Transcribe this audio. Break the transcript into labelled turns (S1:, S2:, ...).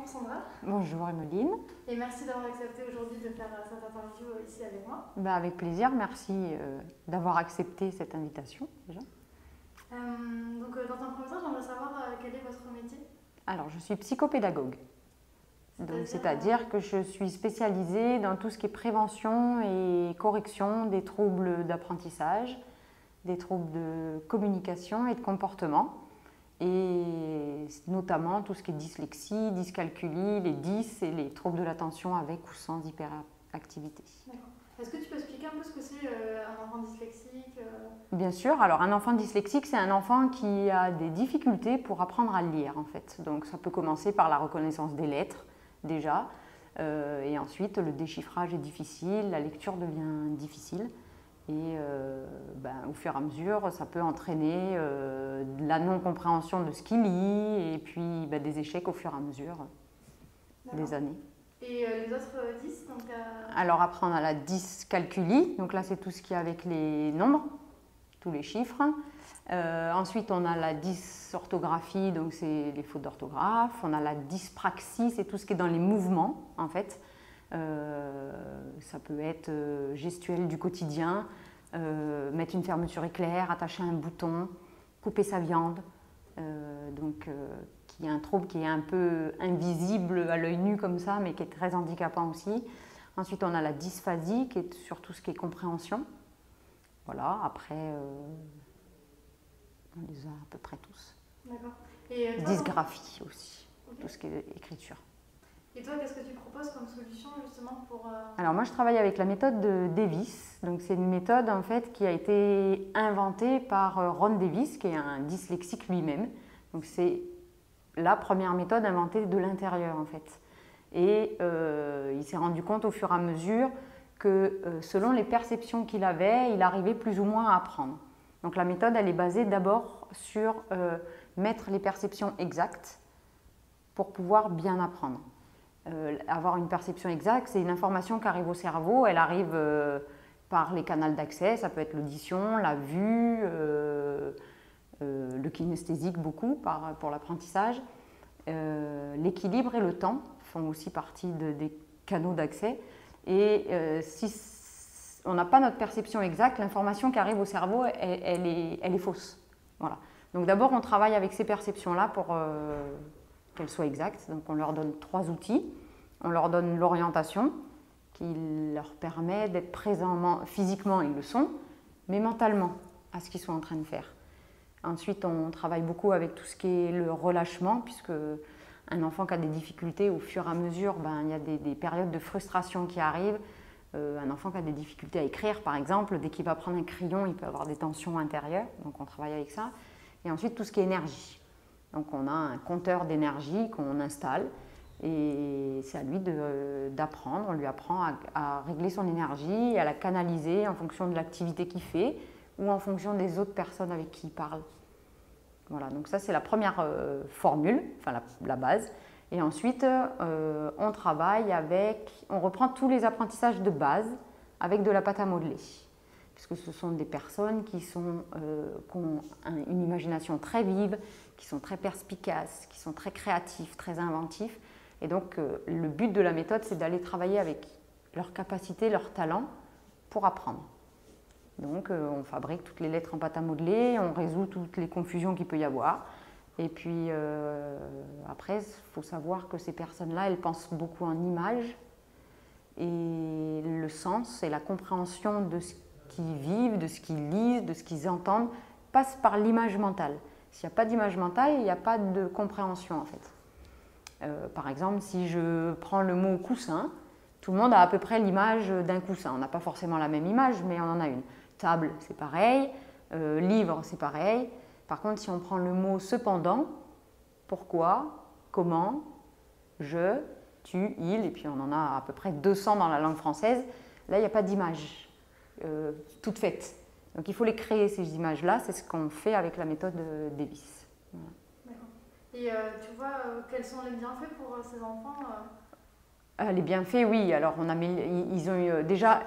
S1: Bonjour Sandra.
S2: Bonjour Emeline.
S1: Et merci d'avoir accepté aujourd'hui de faire cette interview ici avec moi.
S2: Avec plaisir, merci d'avoir accepté cette invitation déjà.
S1: Dans un premier temps, j'aimerais savoir quel est votre métier.
S2: Alors, je suis psychopédagogue. C'est-à-dire que je suis spécialisée dans tout ce qui est prévention et correction des troubles d'apprentissage, des troubles de communication et de comportement, et notamment tout ce qui est dyslexie, dyscalculie, les dys et les troubles de l'attention avec ou sans hyperactivité.
S1: D'accord. Est-ce que tu peux expliquer un peu ce que c'est un enfant dyslexique
S2: Bien sûr. Alors, un enfant dyslexique, c'est un enfant qui a des difficultés pour apprendre à lire, en fait. Donc, ça peut commencer par la reconnaissance des lettres, déjà, et ensuite, le déchiffrage est difficile, la lecture devient difficile. Et au fur et à mesure, ça peut entraîner la non-compréhension de ce qu'il lit et puis des échecs au fur et à mesure des années.
S1: Et les autres 10
S2: Alors après, on a la dyscalculie, donc là c'est tout ce qui est avec les nombres, tous les chiffres. Ensuite, on a la dysorthographie, donc c'est les fautes d'orthographe. On a la dyspraxie, c'est tout ce qui est dans les mouvements en fait. Ça peut être gestuel du quotidien, mettre une fermeture éclair, attacher un bouton, couper sa viande, qui est un trouble qui est un peu invisible à l'œil nu comme ça, mais qui est très handicapant aussi. Ensuite, on a la dysphasie, qui est sur tout ce qui est compréhension. Voilà, après, on les a à peu près tous.
S1: D'accord. Et
S2: dysgraphie aussi, okay. Tout ce qui est écriture.
S1: Et toi, qu'est-ce que tu proposes comme solution justement pour…
S2: Alors moi, je travaille avec la méthode de Davis. Donc c'est une méthode en fait qui a été inventée par Ron Davis, qui est un dyslexique lui-même. Donc c'est la première méthode inventée de l'intérieur en fait. Et il s'est rendu compte au fur et à mesure que selon les perceptions qu'il avait, il arrivait plus ou moins à apprendre. Donc la méthode, elle est basée d'abord sur mettre les perceptions exactes pour pouvoir bien apprendre. Avoir une perception exacte, c'est une information qui arrive au cerveau, elle arrive par les canaux d'accès, ça peut être l'audition, la vue, le kinesthésique beaucoup pour l'apprentissage. L'équilibre et le temps font aussi partie des canaux d'accès. Et si on n'a pas notre perception exacte, l'information qui arrive au cerveau, elle est fausse. Voilà. Donc d'abord, on travaille avec ces perceptions-là pour qu'elles soient exactes. Donc on leur donne 3 outils. On leur donne l'orientation qui leur permet d'être présents physiquement, ils le sont, mais mentalement à ce qu'ils sont en train de faire. Ensuite, on travaille beaucoup avec tout ce qui est le relâchement, puisque un enfant qui a des difficultés, au fur et à mesure, il y a des périodes de frustration qui arrivent. Un enfant qui a des difficultés à écrire, par exemple, dès qu'il va prendre un crayon, il peut avoir des tensions intérieures, donc on travaille avec ça. Et ensuite, tout ce qui est énergie. Donc on a un compteur d'énergie qu'on installe, et c'est à lui d'apprendre. On lui apprend à régler son énergie, à la canaliser en fonction de l'activité qu'il fait ou en fonction des autres personnes avec qui il parle. Voilà, donc ça c'est la première formule, enfin la base. Et ensuite, on travaille on reprend tous les apprentissages de base avec de la pâte à modeler. Puisque ce sont des personnes qui ont une imagination très vive, qui sont très perspicaces, qui sont très créatifs, très inventifs. Et donc, le but de la méthode, c'est d'aller travailler avec leurs capacités, leurs talents pour apprendre. Donc, on fabrique toutes les lettres en pâte à modeler, on résout toutes les confusions qu'il peut y avoir. Et puis, après, il faut savoir que ces personnes-là, elles pensent beaucoup en images. Et le sens et la compréhension de ce qu'ils vivent, de ce qu'ils lisent, de ce qu'ils entendent, passe par l'image mentale. S'il n'y a pas d'image mentale, il n'y a pas de compréhension en fait. Par exemple, si je prends le mot coussin, tout le monde a à peu près l'image d'un coussin. On n'a pas forcément la même image, mais on en a une. Table, c'est pareil. Livre, c'est pareil. Par contre, si on prend le mot cependant, pourquoi, comment, je, tu, il, et puis on en a à peu près 200 dans la langue française, là, il n'y a pas d'image toute faite. Donc il faut les créer, ces images-là, c'est ce qu'on fait avec la méthode Davis. Voilà.
S1: D'accord. Et tu vois, quels sont les bienfaits pour ces enfants
S2: Les bienfaits, oui. Alors, ils ont eu déjà